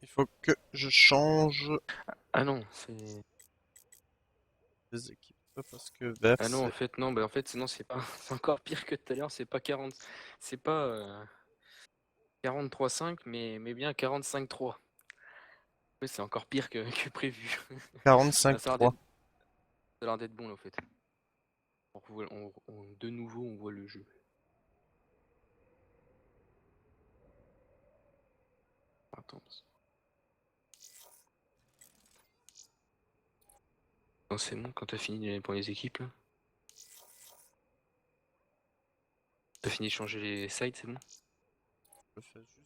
Il faut que je change Ah non, c'est... les équipes parce que vert Ah non, en c'est... fait, non, bah en fait, sinon c'est pas... c'est encore pire que tout à l'heure, c'est pas 40... C'est pas 43-5, mais bien 45-3. Ouais, c'est encore pire que prévu. Ah, ça a l'air 45-3. d'être bon là, en fait. De nouveau, on voit le jeu. Attends. Non, c'est bon, quand t'as fini pour les équipes, là. T'as fini de changer les sides, c'est bon? Je fais juste...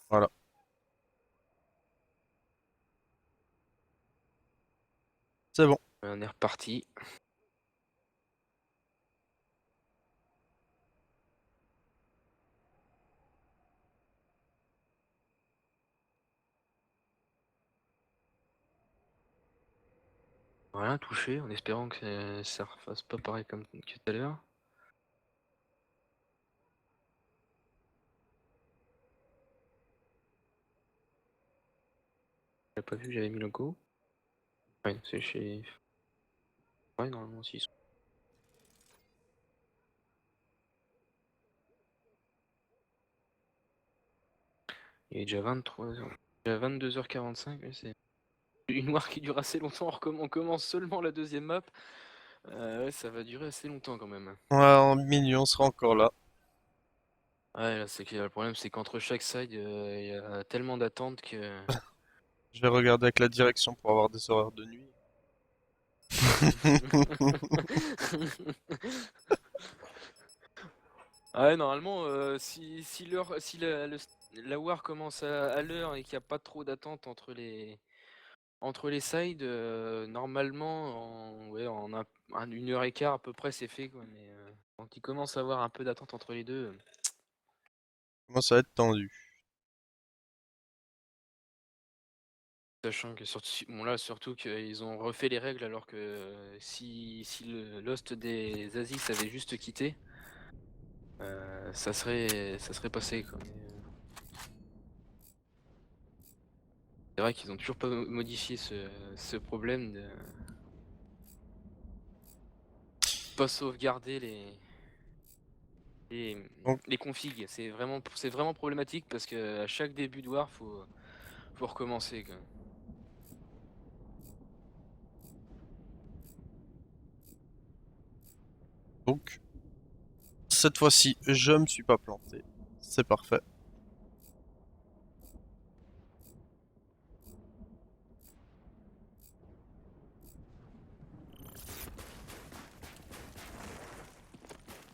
Voilà. C'est bon. On est reparti. Rien touché, en espérant que ça refasse pas pareil comme que tout à l'heure. J'ai pas vu que j'avais mis le logo. Ouais, c'est chez... Ouais, normalement aussi. Il est déjà 23h. Il est 22h45, mais c'est une noire qui dure assez longtemps. On commence seulement la deuxième map. Ouais, ça va durer assez longtemps quand même. Ouais, en minuit on sera encore là. Ouais, là, c'est que le problème, c'est qu'entre chaque side, il y a tellement d'attentes que. Je vais regarder avec la direction pour avoir des horaires de nuit. Ah ouais, normalement, si l'heure, si la war commence à l'heure et qu'il n'y a pas trop d'attente entre les sides, normalement, ouais, une heure et quart à peu près, c'est fait, quoi. Mais quand il commence à avoir un peu d'attente entre les deux, Comment ça va être tendu. sachant que bon là, surtout qu'ils ont refait les règles alors que si le Lost des Asis avait juste quitté, ça serait passé, quoi. Mais, c'est vrai qu'ils ont toujours pas modifié ce problème de pas sauvegarder les, Donc, les configs. C'est vraiment problématique parce que à chaque début de war, faut recommencer, quoi. donc, cette fois-ci, je me suis pas planté. C'est parfait.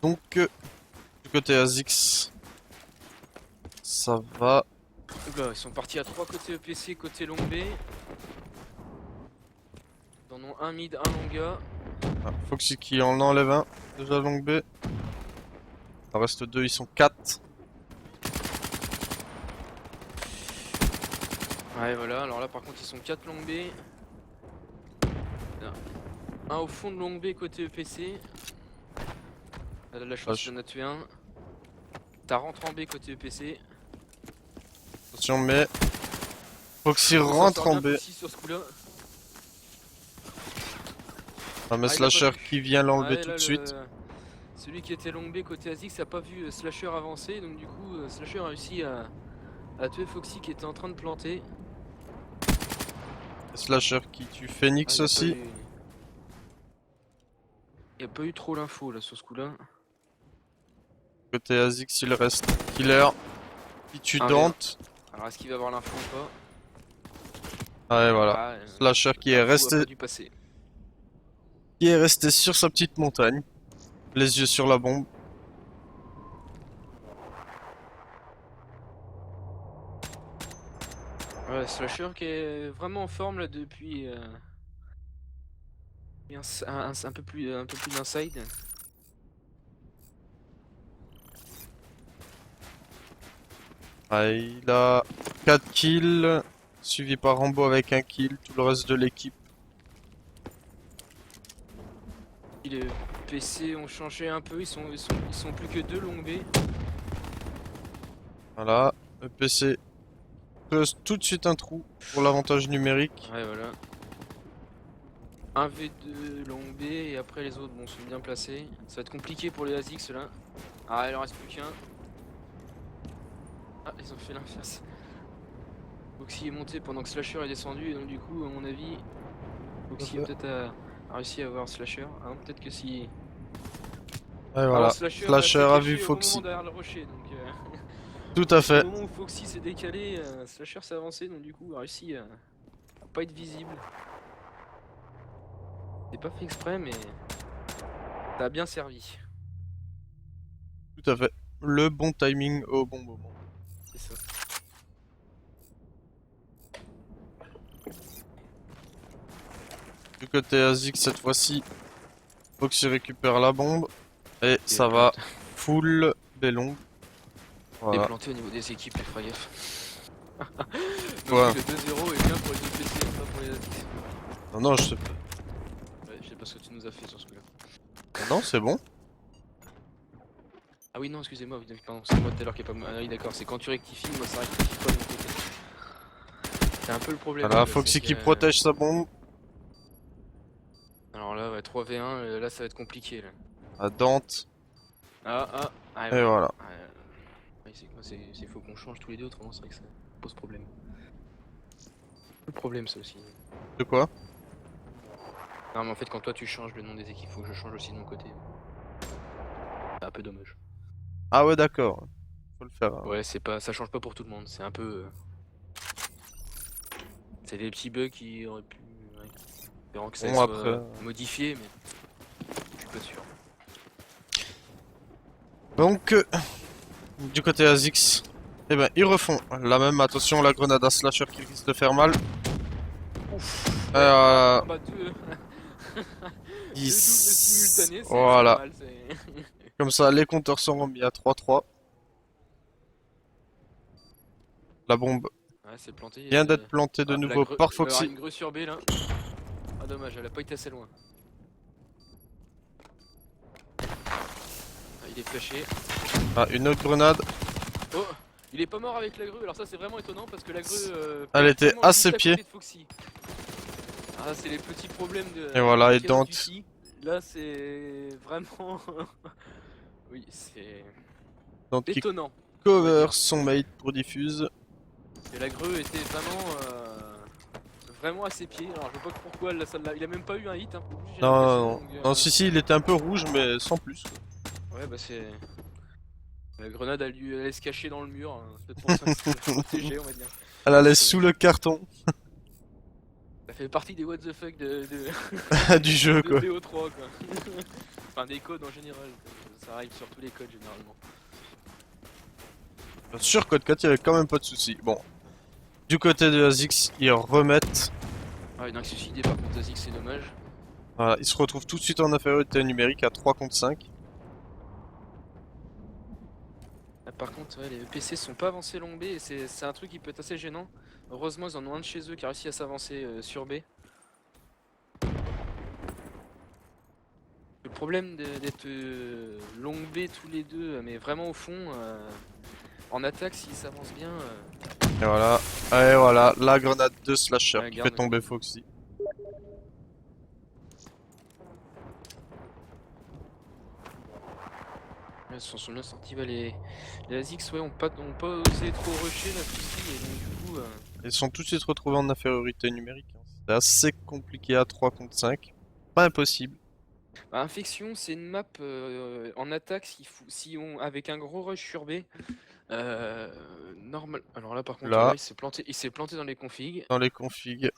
Donc, du côté ASICS, ça va. Oula, ils sont partis à 3 côté EPC, côté long B. Ils en ont un mid, un long A. Ah, Foxy qui en enlève un. Déjà longue B. Il en reste deux, ils sont 4. Ouais, voilà, alors là par contre ils sont 4 long B. Un au fond de long B côté EPC. Elle a de la chance, il en a tué un. T'as rentre en B côté EPC. Attention, mais Foxy On s'en rentre sort en bien B. Foxy sur ce coup-là. Ah, mais Ah, il a pas Slasher vu. qui vient l'enlever Ouais, tout là, de suite. celui qui était long B côté Azix a pas vu Slasher avancer, donc du coup Slasher a réussi à tuer Foxy qui était en train de planter. Slasher qui tue Ah, Phoenix aussi. Il a pas eu trop l'info là sur ce coup-là. Côté ASICS, il reste Killer qui tue 1v1. Dante. Alors est-ce qu'il va avoir l'info ou pas? Ouais, voilà. Ah, Slasher l'info a pas dû passer. qui est resté sur sa petite montagne. Les yeux sur la bombe. Ouais, Slasher qui est vraiment en forme là depuis un peu plus d'inside. Ah, il a 4 kills. Suivi par Rambo avec un kill. Tout le reste de l'équipe. Il est PC ont changé un peu, ils sont plus que 2 longue B. Voilà. Le PC creuse tout de suite un trou pour l'avantage numérique. Ouais, voilà. Un V2 longue B et après les autres bon, sont bien placés. Ça va être compliqué pour les ASICS là. Ah, il en reste plus qu'un. Ah, ils ont fait l'inverse. Foxy est monté pendant que Slasher est descendu et donc du coup, à mon avis, Foxy peut-être a réussi à avoir Slasher. Hein, peut-être que si... Et Alors voilà. Slasher Slasher s'est a vu caché au bon moment Foxy. derrière le rocher donc... Tout à au fait. moment où Foxy s'est décalé, Slasher s'est avancé donc du coup a réussi à pas être visible. C'est pas fait exprès mais ça a bien servi. Tout à fait. Le bon timing au bon moment. C'est ça. Du côté ASIC cette fois-ci, Foxy récupère la bombe. Et Il ça est va full Belong. Voilà. planté au niveau des équipes, les feras gaffe. Donc Ouais. oui, le 2-0 est bien pour les deux PC, pas pour les ASICS. Non, non, je sais Ouais, je sais pas ce que tu nous as fait sur ce coup-là. pas. Non, c'est bon. Ah oui, non, excusez-moi, oui, pardon, c'est moi tout à l'heure qui est pas... Ah oui, d'accord, c'est quand tu rectifies, moi ça rectifie pas de mon côté. C'est un peu le problème. Voilà, C'est Foxy que... qui protège sa bombe. Alors là, ouais, 3v1, là ça va être compliqué là. À Dante. Ah, Et ouais. voilà. Ouais, c'est quoi? C'est faut qu'on change tous les deux, autrement c'est vrai que ça pose problème. Le problème ça aussi. De quoi? Non mais en fait quand toi tu changes le nom des équipes, faut que je change aussi de mon côté. C'est un peu dommage. Ah ouais, d'accord. Faut le faire, hein. Ouais, c'est pas, ça change pas pour tout le monde, c'est un peu... C'est des petits bugs qui auraient pu... Ouais. Espérant que ça Bon, soit après... modifié, mais je suis pas sûr. Donc, du côté ASICS, eh ben, ils refont la même. Attention, la grenade à Slasher qui risque de faire mal. Ouf. Et, Ouais, bah deux... deux doubles 10. simultanés, c'est pas Voilà. mal. Comme ça, les compteurs sont remis à 3-3. La bombe Ouais, c'est planté. vient d'être plantée de Ah, nouveau par il va y avoir Foxy. une grue sur B là. Ah dommage, elle a pas été assez loin. Ah, il est flashé. Ah, une autre grenade. Oh, il est pas mort avec la grue. Alors ça c'est vraiment étonnant parce que la grue Elle pète était vraiment à juste ses côté pieds. de Foxy. Ah, c'est les petits problèmes de Et voilà, et Call of Dante. Duty. Là c'est vraiment... oui, c'est Dante qui étonnant, on va cover dire. son mate pour diffuse. Et la grue était vraiment à ses pieds. Alors je vois pas pourquoi il a même pas eu un hit, hein, j'ai Non, l'impression. non, Donc, non, si, si, il était un peu rouge, mais sans plus. ouais, bah c'est... La grenade elle allait se cacher dans le mur, hein. C'est peut-être pour ça que c'est protégé, on va dire. Elle allait C'est- sous le carton Ça fait partie des what the fuck du jeu, de quoi. BO3 quoi. Enfin des codes en général, ça arrive sur tous les codes généralement. Sur Code 4, il y avait quand même pas de soucis. Bon, du côté de ASICS, ils remettent. Ah, une suicidé par contre Azik, c'est dommage. Voilà, ils se retrouvent tout de suite en infériorité numérique à 3 contre 5. Ah, par contre, ouais, les PC sont pas avancés long B et c'est un truc qui peut être assez gênant. Heureusement, ils en ont un de chez eux qui a réussi à s'avancer sur B. Le problème d'être long B tous les deux, mais vraiment au fond, en attaque, s'ils s'avancent bien. Et voilà, la grenade de Slasher Ouais, qui garde, fait tomber Foxy. Là, ils sont bien sortis. Bah, les ASICS ouais, ont pas osé trop rusher la Foxy et donc du coup. Ils sont tout de suite retrouvés en infériorité numérique, hein. C'était assez compliqué à 3 contre 5. Pas impossible. Bah, Infection, c'est une map en attaque si on avec un gros rush sur B. Normal. Alors là, par contre, Là, ouais, il s'est planté dans les configs. dans les configs.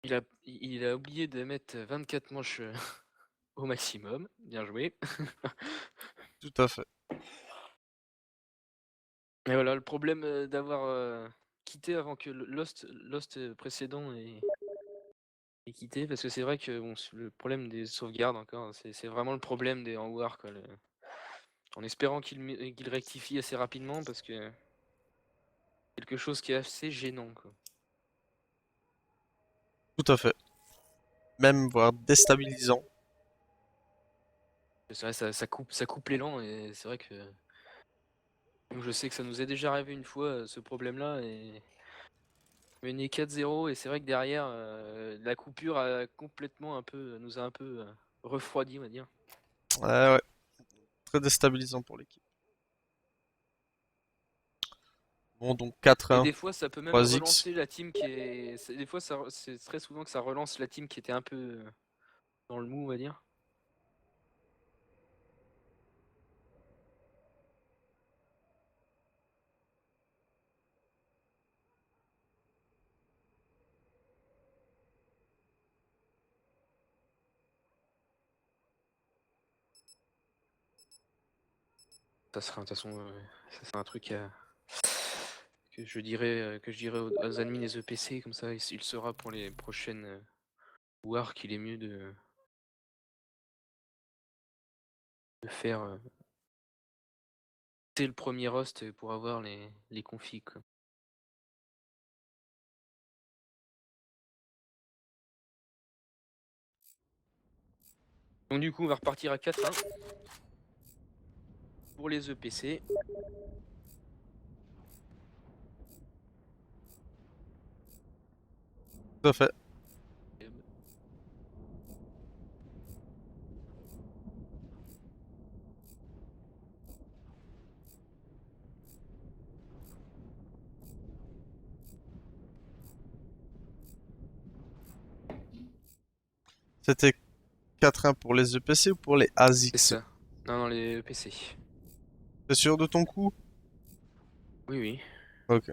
Il a oublié de mettre 24 manches au maximum. Bien joué. Tout à fait. Et voilà, le problème d'avoir quitté avant que le Lost précédent ait quitté, parce que c'est vrai que bon, le problème des sauvegardes encore, c'est vraiment le problème des en War, quoi, en espérant qu'il rectifie assez rapidement, parce que quelque chose qui est assez gênant, quoi. Tout à fait. Même voire déstabilisant. C'est vrai, ça coupe l'élan et c'est vrai que donc je sais que ça nous est déjà arrivé une fois, ce problème-là et mené 4-0 et c'est vrai que derrière, la coupure a complètement nous a un peu, refroidis, on va dire. Ouais, ouais. Très déstabilisant pour l'équipe. Bon, donc Et 4-1 des fois, ça peut même 3X. relancer la team qui est des fois c'est très souvent que ça relance la team qui était un peu, dans le mou, on va dire. Ça sera de toute façon, ça sera un truc à que je dirais aux admins des EPC comme ça, il saura pour les prochaines, war qu'il est mieux de faire, c'est le premier host pour avoir les configs, quoi. Donc du coup, on va repartir à 4-1 pour les EPC. Tout à fait. C'était 4-1 pour les EPC ou pour les C'est ASICS? ça. Non, les EPC. T'es sûr de ton coup? Oui, oui. Ok.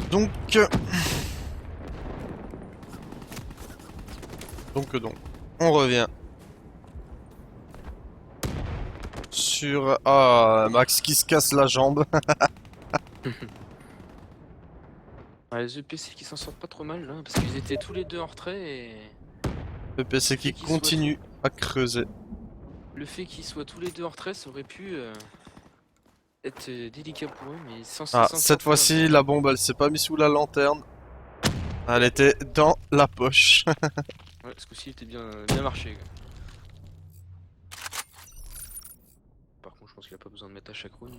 Donc... Donc, on revient sur... Ah, Max qui se casse la jambe. Ah, les EPC qui s'en sortent pas trop mal là, parce qu'ils étaient tous les deux en retrait et EPC le fait qui qu'ils soient continue à creuser. le fait qu'ils soient tous les deux en retrait, ça aurait pu être délicat pour eux, mais Ah, ils s'en cette sortent pas mal. fois-ci, la bombe, elle s'est pas mise sous la lanterne. Elle était dans la poche. Ouais, ce coup-ci, il était bien marché, quoi. Par contre, je pense qu'il a pas besoin de mettre à chaque round.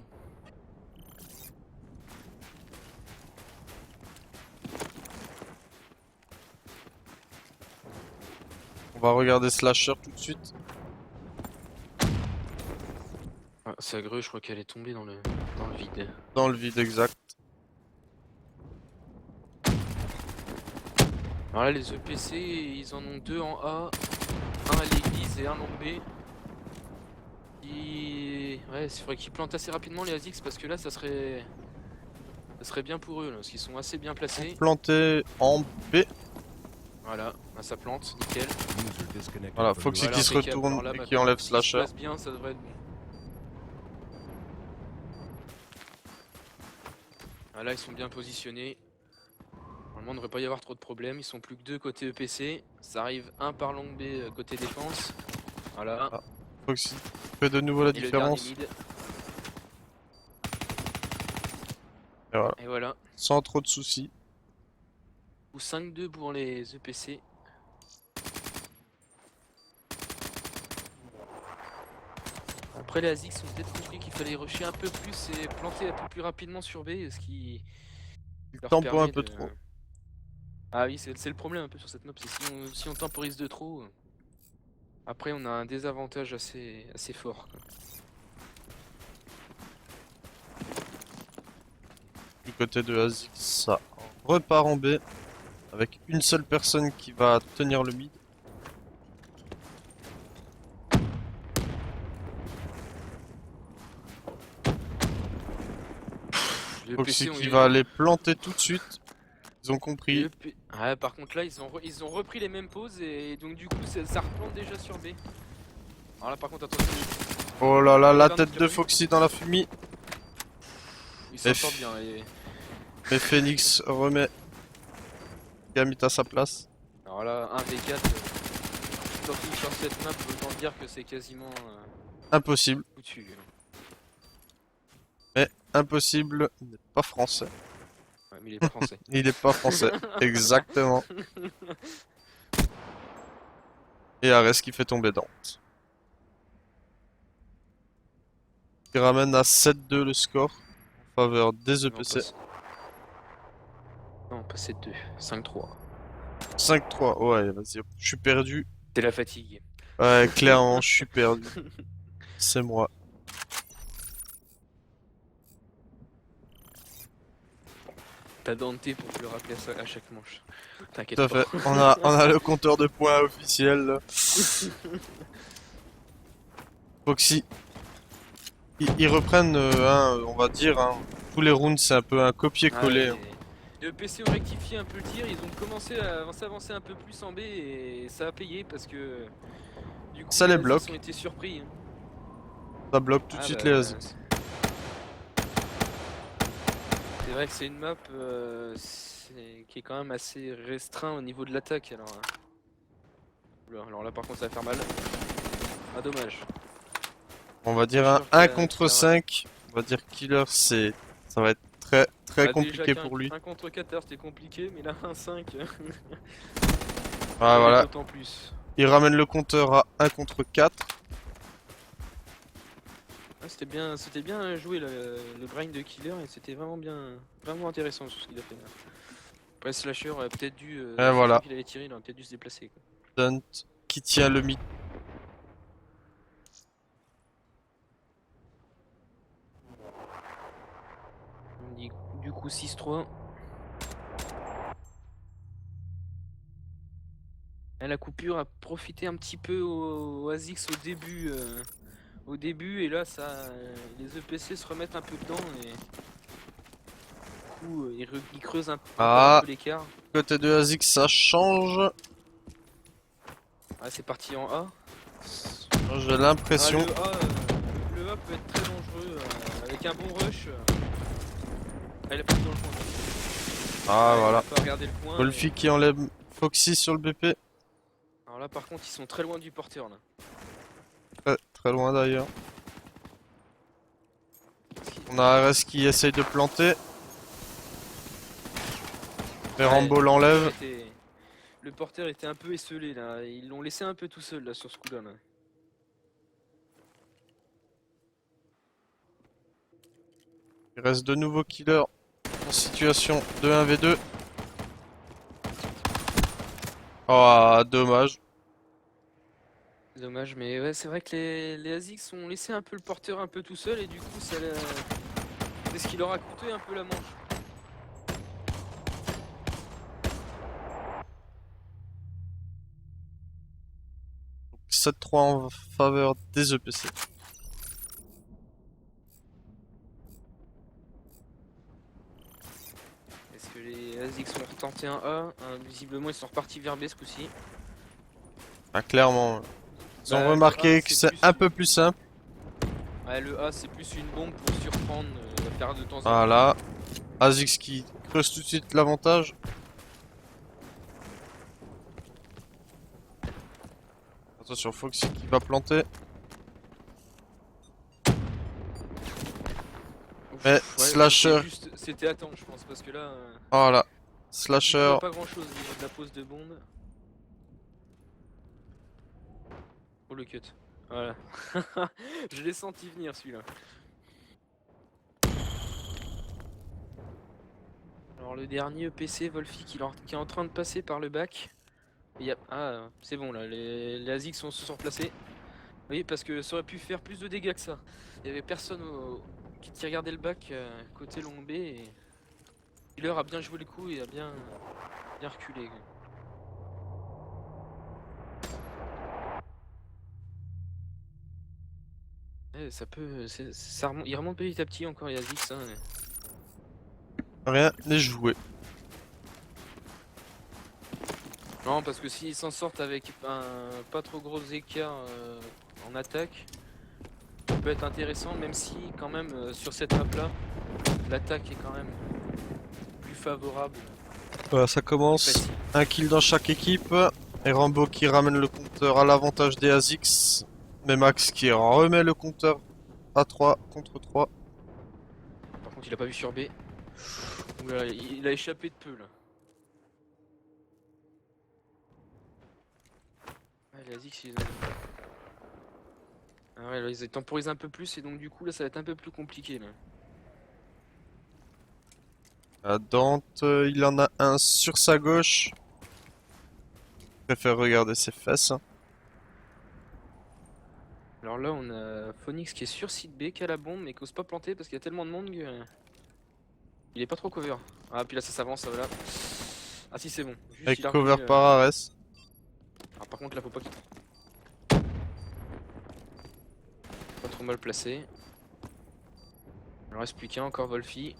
On va regarder Slasher tout de suite. Ah, sa grue, je crois qu'elle est tombée dans le vide. Dans le vide exact. Alors là, les EPC, ils en ont deux en A, un à l'église et un long B. Ouais, il faudrait qu'ils plantent assez rapidement les ASICS parce que là, ça serait bien pour eux, là, parce qu'ils sont assez bien placés. Planté en B. Voilà, là, ça plante, nickel. Voilà, Foxy Voilà, qui se impeccable. retourne Alors là, et qui maintenant, enlève s'ils se Slasher. placent bien, ça devrait être bon. Ah, là, ils sont bien positionnés. Normalement, il ne devrait pas y avoir trop de problèmes. Ils sont plus que deux côté EPC. Ça arrive un par long B côté défense. Voilà. Ah, Foxy fait de nouveau la Et le dernier différence. mid. Et voilà, Et voilà. sans trop de soucis. Ou 5-2 pour les EPC. Après, les ASICS ont peut-être compris qu'il fallait rusher un peu plus et planter un peu plus rapidement sur B, ce qui Il leur tempo un permet peu de... trop. Ah oui, c'est le problème un peu sur cette map, c'est si on temporise de trop, après on a un désavantage assez fort, quoi. Du côté de Azix, ça repart en B. Avec une seule personne qui va tenir le mid. Les Foxy EPC ont qui eu... va aller planter tout de suite. Ils ont compris. Ah, par contre là ils ont repris les mêmes poses et donc du coup ça replante déjà sur B. Alors là par contre attention, Oh là là, la Burn tête qui de revient. Foxy dans la fumée. Ils s'en F. sortent bien. Mais Phoenix remet Gamit à sa place. Alors là 1v4, surtout sur cette map, autant dire que c'est quasiment Impossible. foutu. Mais impossible n'est pas français. Ouais, mais il est pas français. Il est pas français. Exactement. Et Ares qui fait tomber Dante. Qui ramène à 7-2 le score en faveur des Non, EPC. Non, pas 7-2, 5-3. 5-3. Ouais, vas-y, je suis perdu. C'est la fatigue. Ouais, clairement, je suis perdu. C'est moi. T'as Dante pour te le rappeler à chaque manche. T'inquiète Tout à pas. fait. On a le compteur de points officiel là. Foxy. Ils reprennent, on va dire, tous les rounds, c'est un peu un copier-coller. Ouais, les PC ont rectifié un peu le tir, ils ont commencé à s'avancer un peu plus en B et ça a payé parce que du coup Ça les Asics bloque. ont été surpris. Ça bloque tout de suite bah, les Asics. c'est vrai que c'est une map qui est quand même assez restreint au niveau de l'attaque alors. Oula, alors là par contre ça va faire mal. Ah dommage. On va dire Killer un qui 1 a- contre qui a- 5. On va dire Killer, ça va être très Ah, compliqué déjà pour lui. 1 contre 4 c'était compliqué mais là 1-5 Ah voilà, d'autant plus. il ramène le compteur à 1 contre 4. Ah, c'était bien joué le grind de Killer et c'était vraiment intéressant sur ce qu'il a fait là. Après Slasher aurait peut-être dû, voilà. qu'il avait tiré, il aurait peut-être dû se déplacer quoi. Dunt qui tient le mid. Du coup 6-3. Et la coupure a profité un petit peu au Asics au début et là les EPC se remettent un peu dedans et du coup ils creusent encore Ah. un peu l'écart. Côté de Asics, ça change. Ah, c'est parti en A. J'ai l'impression. Le A peut être très dangereux avec un bon rush. Ah, il a pas dans le coin. Ah Ouais, voilà. il a pas regardé le coin. Wolfie qui enlève Foxy sur le BP. Alors là par contre ils sont très loin du porteur là. Très loin d'ailleurs. On a Ares qui essaye de planter. Mais Rambo l'enlève. Le porteur était un peu esselé là, ils l'ont laissé un peu tout seul là sur ce coup là. Il reste de nouveaux killers en situation de 1v2. Ah, dommage. Dommage mais ouais c'est vrai que les Asics ont laissé un peu le porteur un peu tout seul et du coup c'est ce qui leur a coûté un peu la manche. 7-3 en faveur des EPC. Est-ce que les Asics vont retenter un A? Visiblement ils sont repartis vers B ce coup-ci. Ah, clairement. Ils ont Bah, remarqué le A, que c'est c'est plus un peu plus simple. Ouais, le A c'est plus une bombe pour surprendre, faire de temps en temps. Voilà. Asics qui creuse tout de suite l'avantage. Attention, Foxy qui va planter. Ouf, Mais Slasher. C'était à temps je pense parce que là Voilà. il Slasher. voit pas grand chose au niveau de la pose de bombe. Oh le cut. Voilà. Je l'ai senti venir celui-là. Alors le dernier EPC Wolfie qui est en train de passer par le bac. Ah c'est bon là, les Asics se sont replacés. Oui parce que ça aurait pu faire plus de dégâts que ça. Il y avait personne qui regardait le bac côté long B et Killer a bien joué le coup et a bien reculé. Ça peut, il remonte petit à petit encore les Asics. Hein. Rien n'est joué. Non, parce que s'ils s'en sortent avec un pas trop gros écart en attaque, ça peut être intéressant, même si quand même sur cette map là, l'attaque est quand même plus favorable. Voilà, ça commence. Facile. Un kill dans chaque équipe. Et Rambo qui ramène le compteur à l'avantage des ASICS. Mais Max qui remet le compteur à 3 contre 3. Par contre, il a pas vu sur B. Oula, il a échappé de peu là. Ouais, les ASICS, ils ont... Ah ouais, là, ils temporisent un peu plus et donc du coup là ça va être un peu plus compliqué là. À Dante, il en a un sur sa gauche. Je préfère regarder ses fesses, hein. Alors là on a Phoenix qui est sur site B, qui a la bombe mais qui ose pas planter parce qu'il y a tellement de monde que... Il est pas trop cover. Ah puis là ça s'avance, ça va là. Ah si c'est bon, juste Avec il a cover reconnu... par Ares. Alors par contre là faut pas qu'il... Pas trop mal placé. Il en reste plus qu'un encore, Wolfie.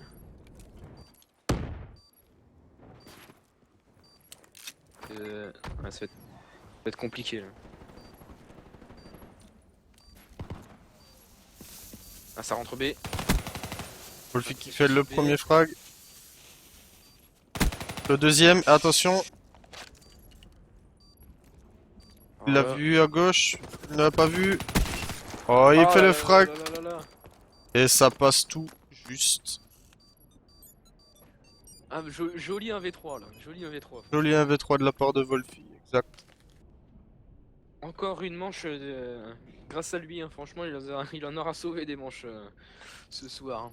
Ouais, ça va être compliqué là. Ah ça rentre B. Wolfie Ok, qui fait sur le site B. premier frag. Le deuxième, attention. Il l'a Alors là... vu à gauche. Il ne l'a pas vu. Oh, il Oh fait là le là là frag. là là là là. Et ça passe tout juste. Ah joli 1v3 là, joli 1v3. Joli Franchement. 1v3 de la part de Wolfie, exact. Encore une manche grâce à lui, hein. Franchement il en aura sauvé des manches ce soir, hein.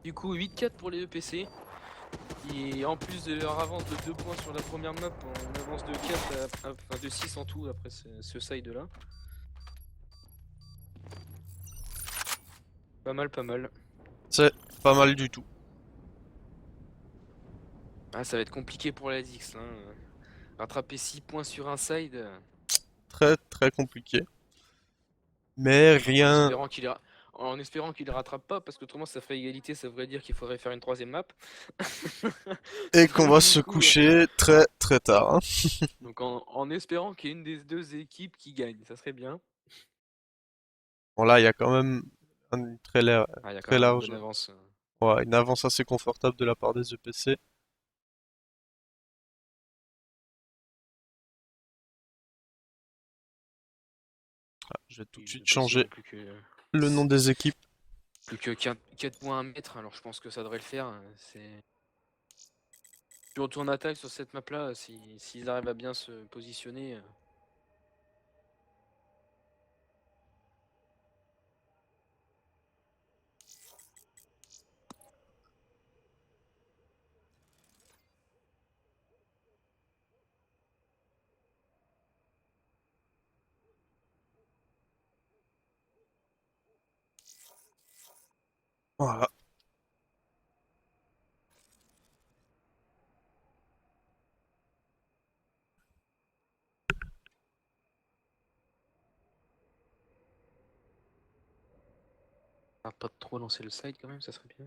Du coup 8-4 pour les EPC. Et en plus de leur avance de 2 points sur la première map, on avance de 4 enfin de 6 en tout après ce side là. Pas mal, pas mal. C'est pas mal du tout. Ah ça va être compliqué pour la Dix là, hein. Rattraper 6 points sur un side. Très très compliqué. Mais En rien. espérant en espérant qu'il les rattrape pas, parce qu'autrement ça ferait égalité, ça voudrait dire qu'il faudrait faire une troisième map. Et qu'on Donc va du se coup, coucher très très tard, hein. donc en espérant qu'il y ait une des deux équipes qui gagne, ça serait bien. Bon là, il y a quand même une Ah, il y a quand très même une large. bonne avance. Ouais, une avance assez confortable de la part des EPC. Ah, je vais tout de Les suite EPC changer ont le nom des équipes. plus que 4 points à mettre, alors je pense que ça devrait le faire, hein. C'est si on retourne attaque sur cette map là, s'ils arrivent à bien se positionner. Voilà. Pas trop lancer le side quand même, ça serait bien.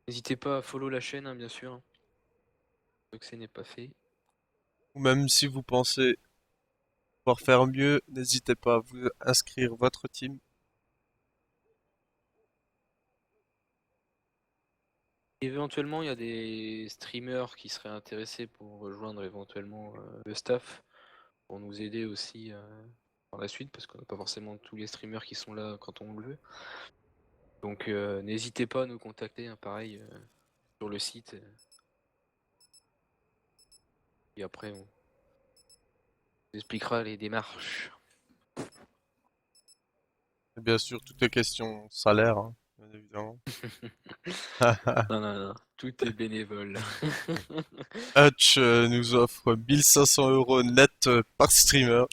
N'hésitez pas à follow la chaîne, hein, bien sûr, hein, que ce n'est pas fait. Ou même si vous pensez pouvoir faire mieux, n'hésitez pas à vous inscrire votre team. Éventuellement, il y a des streamers qui seraient intéressés pour rejoindre éventuellement le staff, pour nous aider aussi par la suite, parce qu'on n'a pas forcément tous les streamers qui sont là quand on le veut. Donc n'hésitez pas à nous contacter, hein, pareil, sur le site. Et après, on vous expliquera les démarches. Et bien sûr, toutes les questions salaires, hein, bien évidemment. Non, non, non, tout est bénévole. Hutch nous offre 1500 € net par streamer.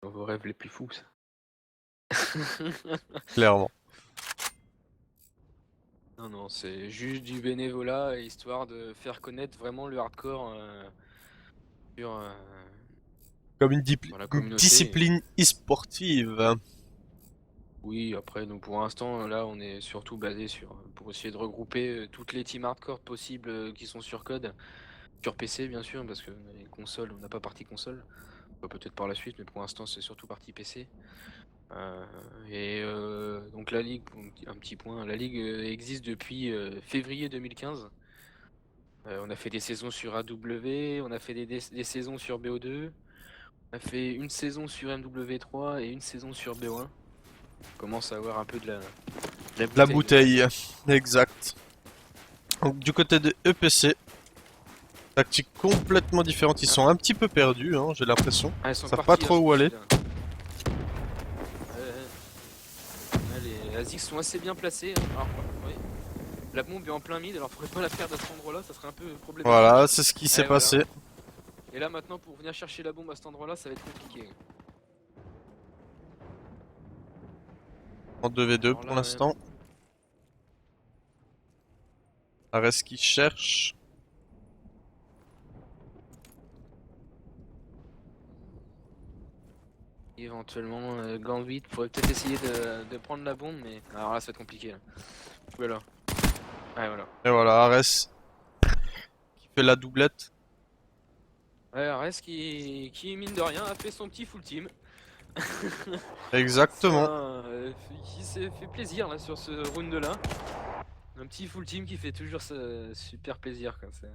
Dans vos rêves les plus fous, ça. Clairement. Non, non, c'est juste du bénévolat, histoire de faire connaître vraiment le hardcore sur Comme une, dans la une communauté. discipline e-sportive. Oui, après, nous pour l'instant, là, on est surtout basé sur pour essayer de regrouper toutes les teams hardcore possibles qui sont sur code sur PC bien sûr, parce que les consoles, on n'a pas partie console. Peut-être par la suite, mais pour l'instant c'est surtout partie PC. Donc la ligue, pour un petit point, la ligue existe depuis février 2015. On a fait des saisons sur AW, on a fait des saisons sur BO2, on a fait une saison sur MW3 et une saison sur BO1. On commence à avoir un peu de la La bouteille. bouteille, exact. Donc du côté de EPC, tactique complètement différente. Ils sont un petit peu perdus, hein, j'ai l'impression. Ah, ils Ils sont savent pas partis trop où aller. là. Les ASICS sont assez bien placés. Alors, oui. La bombe est en plein mid, alors faudrait pas la perdre à cet endroit-là, ça serait un peu problématique. Voilà, c'est ce qui s'est Et voilà. passé. Et là maintenant pour venir chercher la bombe à cet endroit-là, ça va être compliqué. En 2v2 Alors pour là, l'instant. Ares qui cherche. éventuellement, Gambit pourrait peut-être essayer de prendre la bombe, mais alors là ça va être compliqué. Là. Voilà. Ouais, voilà. Et voilà, Ares qui fait la doublette. Ouais, Ares qui mine de rien a fait son petit full team. Exactement. Qui s'est fait plaisir là sur ce round là. Un petit full team qui fait toujours super plaisir comme ça.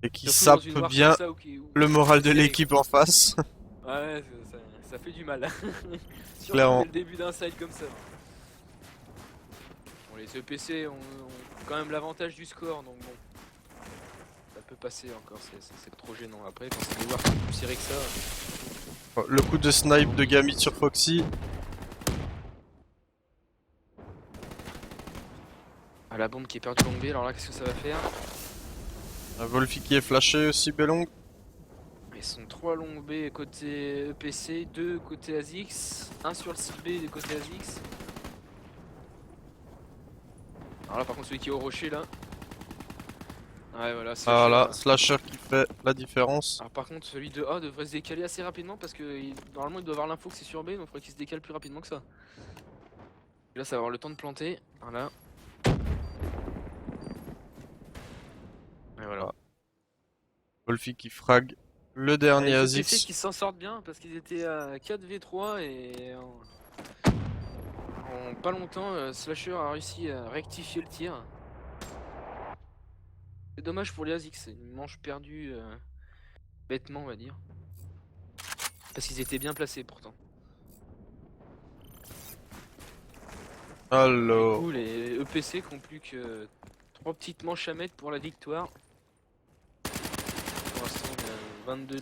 Et qui Surtout dans une sape war comme bien ça où le c'est moral de serré, l'équipe quoi. en face. Ouais, ça fait du mal. Surtout Clairement. dès le début d'un side comme ça. Bon, les EPC ont quand même l'avantage du score, donc bon. Ça peut passer encore, c'est trop gênant. Après, quand c'est des wars plus serrés que ça. Le coup de snipe de Gamit sur Foxy. Ah, la bombe qui est perdue long B, alors là, qu'est-ce que ça va faire? Un Wolfie qui est flashé aussi, Belong. Ils sont 3 long B côté EPC, 2 côté ASICS, 1 sur le site B du côté ASICS. Alors là, par contre, celui qui est au rocher là. Ouais, voilà, Slasher. Voilà, Là. Slasher qui fait la différence. Alors par contre, celui de A devrait se décaler assez rapidement parce que normalement il doit avoir l'info que c'est sur B, donc il faudrait qu'il se décale plus rapidement que ça. Et là, ça va avoir le temps de planter. Voilà. Et voilà. Wolfie qui frag le dernier Les EPC Azix. qui s'en sortent bien parce qu'ils étaient à 4v3 et en pas longtemps, Slasher a réussi à rectifier le tir. C'est dommage pour les ASICS, c'est une manche perdue bêtement, on va dire. Parce qu'ils étaient bien placés pourtant. Alors, Du coup, les EPC qui ont plus que 3 petites manches à mettre pour la victoire. Pour l'instant, il y a 22 au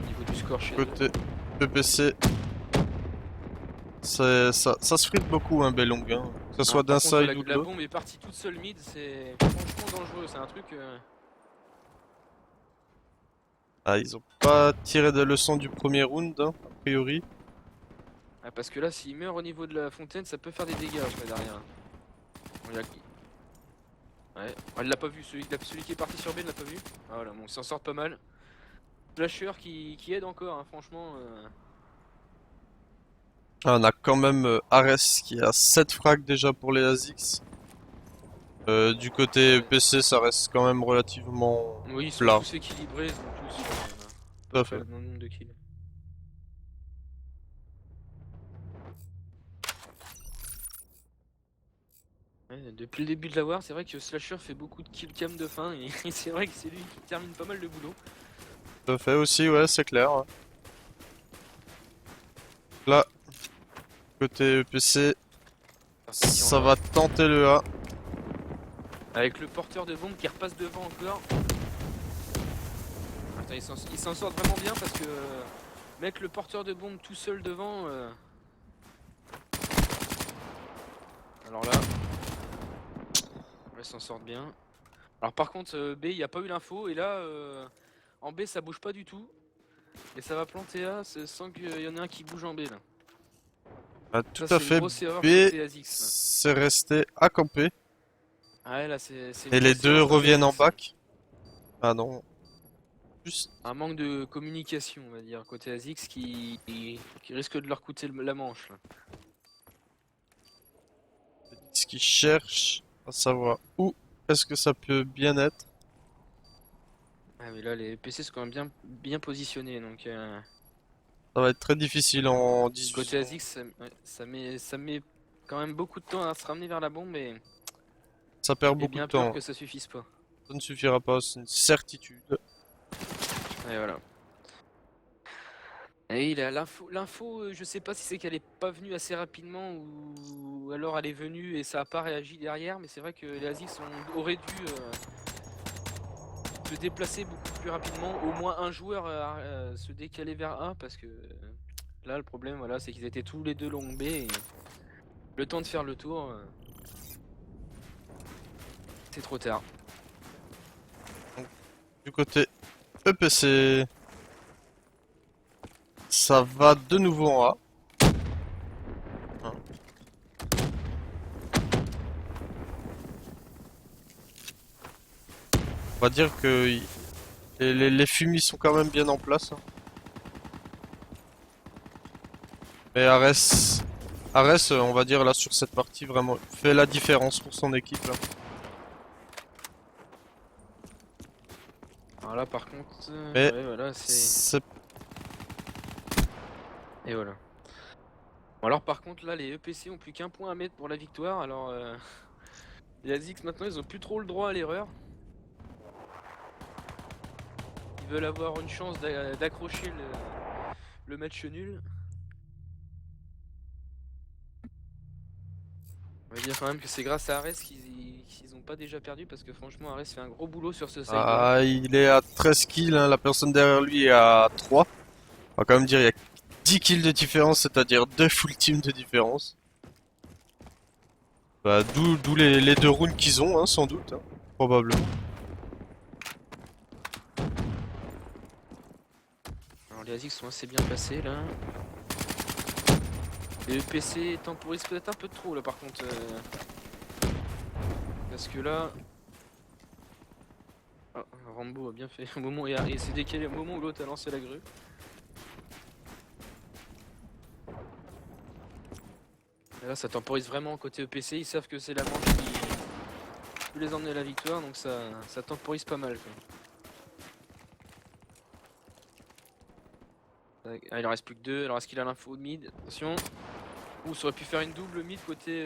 niveau du score chez eux. côté EPC, ça se frite beaucoup, hein, Belong. Hein. Que ce soit Alors, d'un par contre, side ou de la l'autre. bombe est partie toute seule mid, c'est franchement dangereux, c'est un truc... Ah, ils ont pas tiré de leçon du premier round, hein, a priori. Ah, parce que là, s'il meurt au niveau de la fontaine, ça peut faire des dégâts après derrière. On l'a- Ouais, elle l'a pas vu, celui qui est parti sur B ne l'a pas vu. Ah voilà, bon, ils s'en sortent pas mal. Slasher qui aide encore, hein, franchement. Ah, on a quand même Ares qui a 7 frags déjà pour les Azix. Du côté EPC, ça reste quand même relativement Oui, ils sont plat. tous équilibrés, ils ont tous Tout à fait fait. le même nombre de kills. Ouais, depuis le début de la war, c'est vrai que Slasher fait beaucoup de kill cam de fin et c'est vrai que c'est lui qui termine pas mal de boulot. Tout à fait aussi, ouais, c'est clair. Ouais. Là, côté EPC, ça va tenter le A. Avec le porteur de bombe qui repasse devant encore. Attends, il s'en sort vraiment bien parce que mettre le porteur de bombe tout seul devant. Alors là, ouais, ils s'en sortent bien. Alors par contre, B, il n'y a pas eu l'info et là, en B, ça bouge pas du tout. Et ça va planter A sans qu'il y en ait un qui bouge en B là. Ah, tout Ça, à c'est une fait. grosse erreur B, côté ASICS. c'est resté à camper. Ah ouais, là, c'est une Et les grosse deux erreur côté reviennent en ASICS. back. Ah non. Juste Un manque de communication, on va dire, côté ASICS qui risque de leur coûter la manche. Là. ce qu'ils cherchent à savoir où est-ce que ça peut bien être. Ah mais là les PC sont quand même bien positionnés donc Ça va être très difficile en 18 côté secondes. ASICS ouais, ça met quand même beaucoup de temps à se ramener vers la bombe et Ça perd j'ai beaucoup de bien peur temps. que ça suffise pas. Ça ne suffira pas, c'est une certitude. Et voilà. Et il a l'info, je sais pas si c'est qu'elle est pas venue assez rapidement ou alors elle est venue et ça a pas réagi derrière, mais c'est vrai que les ASICS auraient dû se déplacer beaucoup plus rapidement, au moins un joueur se décaler vers A parce que là le problème voilà c'est qu'ils étaient tous les deux long B et le temps de faire le tour c'est trop tard. Du côté EPC, ça va de nouveau en A. Hein. On va dire que les fumis sont quand même bien en place. Hein. Mais Ares, on va dire là sur cette partie, vraiment fait la différence pour son équipe. Là. Alors là par contre Mais ouais voilà c'est c'est et voilà. Bon, alors par contre là les EPC ont plus qu'un point à mettre pour la victoire alors les ASICS maintenant ils ont plus trop le droit à l'erreur. Ils veulent avoir une chance d'accrocher le match nul. On va dire quand même que c'est grâce à Ares qu'ils ont pas déjà perdu parce que franchement Ares fait un gros boulot sur ce side là. il est à 13 kills, hein, la personne derrière lui est à 3. On va quand même dire il y a 10 kills de différence, c'est-à-dire 2 full teams de différence. Bah, d'où les deux rounds qu'ils ont, hein, sans doute, hein, probablement. Alors les ASICS sont assez bien placés là. Les EPC temporisent peut-être un peu trop là par contre. Parce que là. Ah, Rambo a bien fait. Au moment où il s'est décalé au moment où l'autre a lancé la grue. Et là ça temporise vraiment côté EPC, ils savent que c'est la manche qui peut les emmener à la victoire donc ça temporise pas mal quoi. Ah, il en reste plus que deux, alors est-ce qu'il a l'info de mid? Attention. Ouh, ça aurait pu faire une double mid côté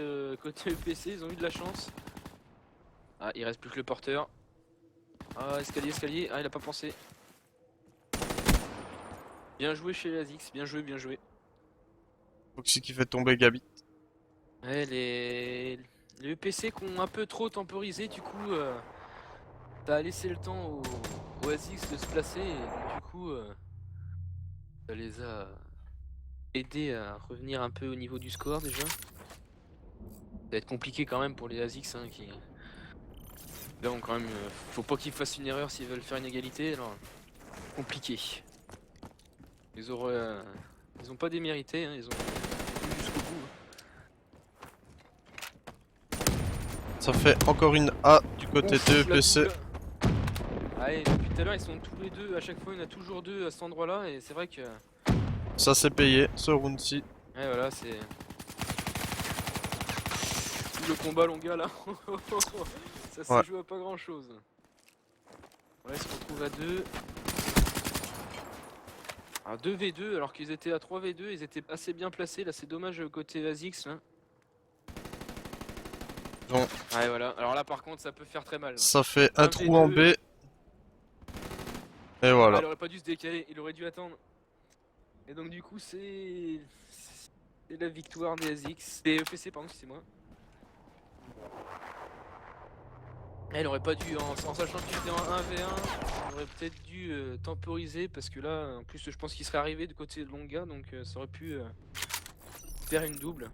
EPC, ils ont eu de la chance. Ah, il reste plus que le porteur. Ah, escalier, ah il a pas pensé. Bien joué chez les ASICS, bien joué, bien joué. Foxy qui fait tomber Gabi. Ouais, les EPC qui ont un peu trop temporisé, du coup, ça a laissé le temps aux ASICS de se placer et donc, du coup, ça les a aidés à revenir un peu au niveau du score déjà. Ça va être compliqué quand même pour les ASICS hein, qui. Là, quand même, faut pas qu'ils fassent une erreur s'ils veulent faire une égalité, alors compliqué. Ils ont pas démérité, hein, ils ont vu jusqu'au bout. Ça fait encore une A du côté Ouf, de la EPC. double. Ah, et depuis tout à l'heure, ils sont tous les deux, à chaque fois, il y en a toujours deux à cet endroit-là, et c'est vrai que. Ça s'est payé, ce round-ci. Ouais, voilà, c'est. Tout le combat longa là. Ça se Ouais. joue à pas grand chose. Voilà, ils se retrouvent à 2. À 2v2, alors qu'ils étaient à 3v2, ils étaient assez bien placés. Là, c'est dommage côté ASICS. Là. Bon, Ouais, voilà. Alors là, par contre, ça peut faire très mal. ça fait un trou 1v2. en B. Et Ah, voilà. il aurait pas dû se décaler, il aurait dû attendre. Et donc, du coup, c'est la victoire des ASICS. Des EPC, pardon, c'est moi. Elle aurait pas dû, en sachant qu'il était en 1v1, il aurait peut-être dû temporiser parce que là, en plus, je pense qu'il serait arrivé de côté de Longa, donc ça aurait pu faire une double.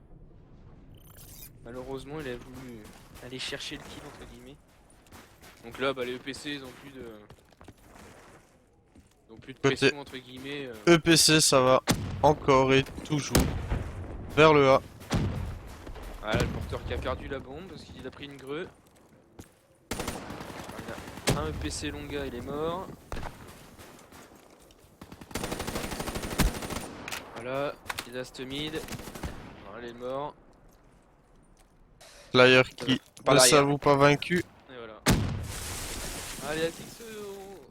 Malheureusement, il a voulu aller chercher le kill entre guillemets. Donc là, bah, les EPC, ils ont plus de Côté pression entre guillemets. EPC, ça va encore et toujours vers le A. Ah, là, le porteur qui a perdu la bombe parce qu'il a pris une greu. Voilà. Un EPC Longa, il est mort. Voilà, il a ce mid. Voilà, il est mort. Flyer qui Par ne l'arrière. s'avoue pas vaincu. Et voilà. Ah, les ASICS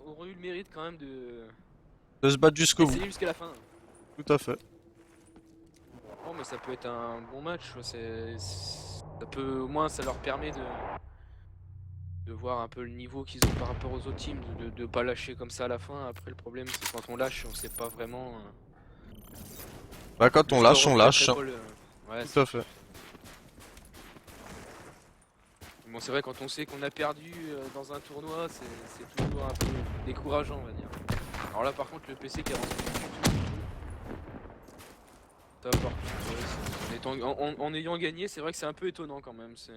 ont eu le mérite quand même De se battre jusqu'au bout. d'essayer jusqu'à la fin. Tout à fait. Oh, mais ça peut être un bon match. Ça peut, au moins, ça leur permet de voir un peu le niveau qu'ils ont par rapport aux autres teams, de pas lâcher comme ça à la fin. Après, le problème, c'est quand on lâche, on sait pas vraiment. Bah quand Le on score lâche, on reflèterait lâche. pas le. Ouais, Tout à fait. bon, c'est vrai, quand on sait qu'on a perdu dans un tournoi, c'est toujours un peu décourageant, on va dire. Alors là, par contre, le PC qui avance plus du tout. Ça, par contre, ouais, en ayant gagné, c'est vrai que c'est un peu étonnant quand même. Ça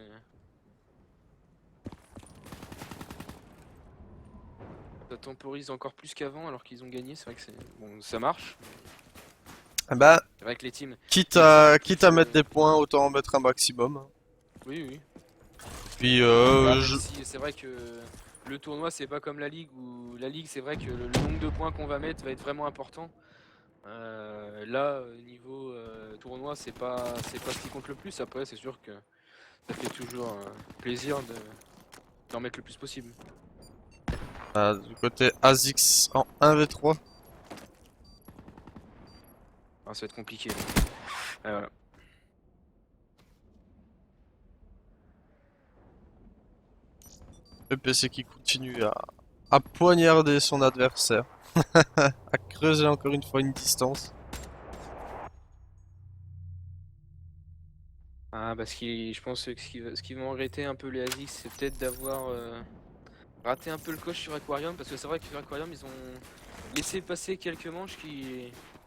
temporise encore plus qu'avant alors qu'ils ont gagné. C'est vrai que bon, ça marche. Bah, C'est vrai que les teams. quitte les teams à, qui quitte à se- mettre des points, autant en mettre un maximum. Oui, oui. Puis Bah, même si c'est vrai que le tournoi, c'est pas comme la ligue où la ligue, c'est vrai que le nombre de points qu'on va mettre va être vraiment important. Là, niveau tournoi, c'est pas ce qui compte le plus. Après, c'est sûr que ça fait toujours plaisir d'en mettre le plus possible. du côté ASICS en 1v3. Ah, ça va être compliqué. Voilà. Le PC qui continue à poignarder son adversaire. À creuser encore une fois une distance. Ah, parce que je pense que ce qu'ils vont regretter un peu les Asics, c'est peut-être d'avoir raté un peu le coche sur Aquarium, parce que c'est vrai que sur Aquarium, ils ont laissé passer quelques manches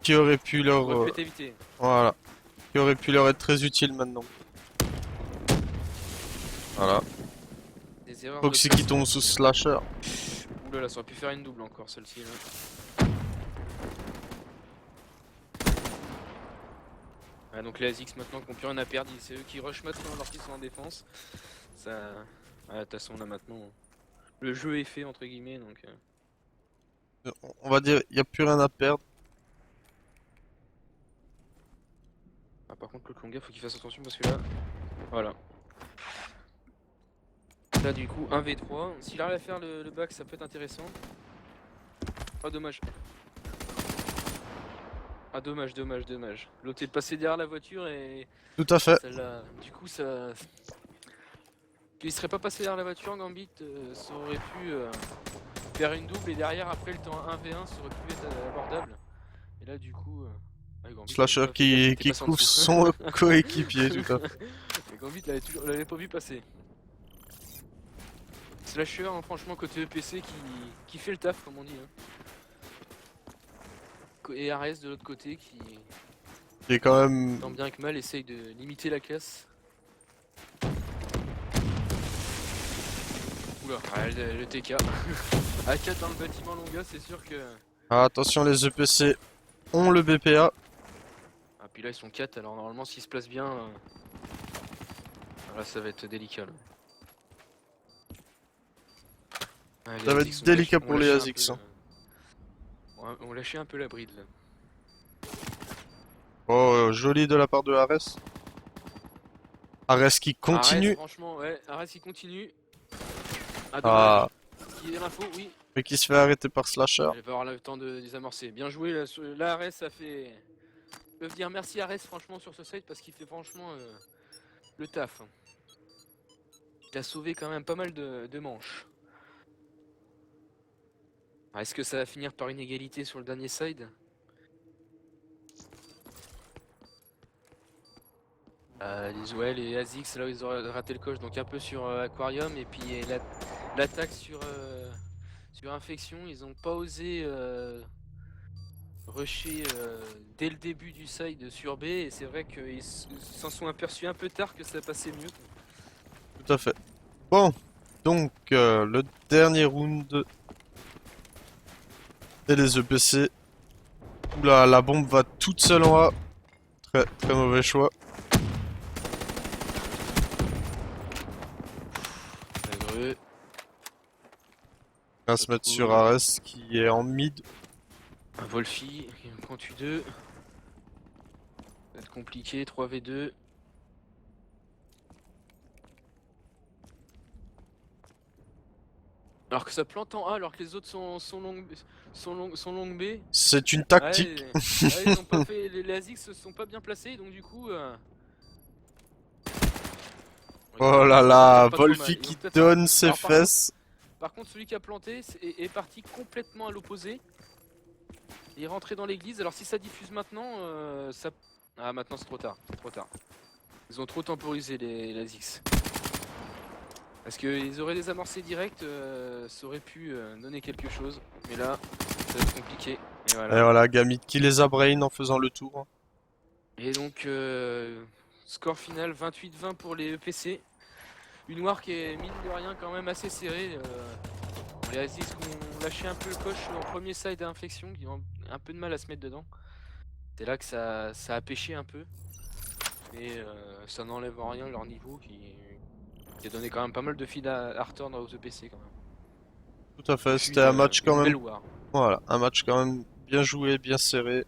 Qui aurait pu qui leur... auraient pu être évitées. voilà. Qui aurait pu leur être très utile maintenant. Voilà. Des erreurs de Foxy qui tombe placement. sous slasher. Ouh là là, ça aurait pu faire une double encore celle-ci. Là. Ah, donc les ASICS maintenant qui n'ont plus rien à perdre, c'est eux qui rushent maintenant alors qu'ils sont en défense. Ça... Ah, de toute façon là maintenant, le jeu est fait entre guillemets donc... On va dire, il n'y a plus rien à perdre. Ah, par contre le Klonga faut qu'il fasse attention parce que là... Voilà. Là du coup 1v3, s'il arrive à faire le back ça peut être intéressant. Ah dommage. Ah dommage, dommage, dommage. L'autre est passé derrière la voiture et Tout à fait. celle-là... Du coup ça... Qu'il serait pas passé derrière la voiture, Gambit, ça aurait pu faire une double et derrière après le temps 1v1 ça aurait pu être abordable. Et là du coup... ouais, Gambit, Slasher il était qui passé en couvre dessous. son coéquipier, tout à fait. Et Gambit l'avait pas vu passer. Slasher, hein, franchement, côté EPC qui fait le taf, comme on dit. Hein. Et Ares de l'autre côté Il est quand même... tant bien que mal, essaye de limiter la casse. Oula, le TK. À 4 dans le bâtiment Longa, c'est sûr que... Ah, attention, les EPC ont le BPA. Ah, puis là, ils sont 4, alors normalement, s'ils se placent bien... Là, ça va être délicat. Là. Ah, Ça va ASICS être délicat pour les ASICS. On lâchait un peu la bride là. Oh, joli de la part de Ares. Ares qui continue. Ares, franchement, ouais, Ares il continue. Ah, Ah, dommage. Il y a l'info, oui. mais qui se fait arrêter par Slasher. Il va avoir le temps de désamorcer. Bien joué, là Ares ça fait... Ils peuvent dire merci Ares franchement sur ce site parce qu'il fait franchement le taf. Il a sauvé quand même pas mal de manches. Est-ce que ça va finir par une égalité sur le dernier side? Les ASICS là où ils auraient raté le coche, donc un peu sur Aquarium et puis l'attaque sur Infection, ils ont pas osé rusher dès le début du side sur B et c'est vrai qu'ils s'en sont aperçus un peu tard que ça passait mieux. Tout à fait. Bon, donc le dernier round. Et les EPC. Oula, la bombe va toute seule en A. Très, très mauvais choix. Malheureux. On va se mettre sur Ares qui est en mid. Un Wolfie, qui me prend tu 2. Ça va être compliqué, 3v2. Alors que ça plante en A, alors que les autres sont longue B. C'est une tactique. Ouais, ouais, ils ont pas fait, les ASICS se sont pas bien placés, donc du coup. Oh Regarde, là ils ont là, peut-être pas trop mal. Volfi Ils ont qui peut-être. donne ses Alors fesses. par contre, celui qui a planté est parti complètement à l'opposé. Il est rentré dans l'église. Alors si ça diffuse maintenant, ça. Ah, maintenant c'est trop tard. C'est trop tard. Ils ont trop temporisé les ASICS. Parce qu'ils auraient désamorcé direct, ça aurait pu donner quelque chose. Mais là, ça va être compliqué. Et Et voilà. voilà, Gamit qui les a brain en faisant le tour. Et donc, score final 28-20 pour les EPC. Une war qui est mine de rien quand même assez serrée. Les Aziz qui ont lâché un peu le coche en premier side à inflexion, qui ont un peu de mal à se mettre dedans. C'est là que ça a pêché un peu. Mais ça n'enlève en rien leur niveau qui a donné quand même pas mal de fil à retordre aux EPC quand même. Tout à fait, Puis c'était un match quand une même. belle war. Voilà, un match quand même bien joué, bien serré.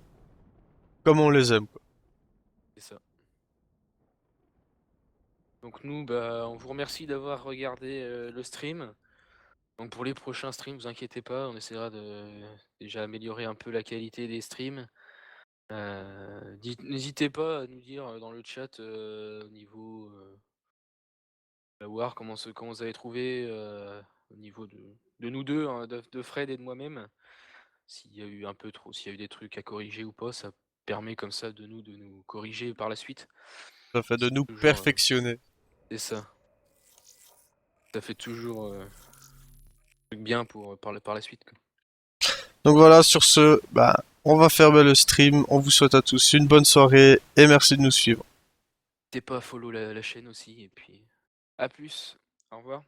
Comme on les aime, quoi. C'est ça. Donc nous, bah, on vous remercie d'avoir regardé le stream. Donc pour les prochains streams, vous inquiétez pas, on essaiera de déjà améliorer un peu la qualité des streams. N'hésitez pas à nous dire dans le chat au niveau la war comment vous avez trouvé au niveau de nous deux, hein, de Fred et de moi-même. S'il y a eu un peu trop, s'il y a eu des trucs à corriger ou pas, ça permet comme ça de nous corriger par la suite. Ça fait de C'est nous toujours perfectionner. c'est ça. Ça fait toujours truc bien pour par la suite, quoi. Donc voilà, sur ce, bah, on va fermer le stream. On vous souhaite à tous une bonne soirée et merci de nous suivre. N'hésitez pas à follow la chaîne aussi et puis à plus. Au revoir.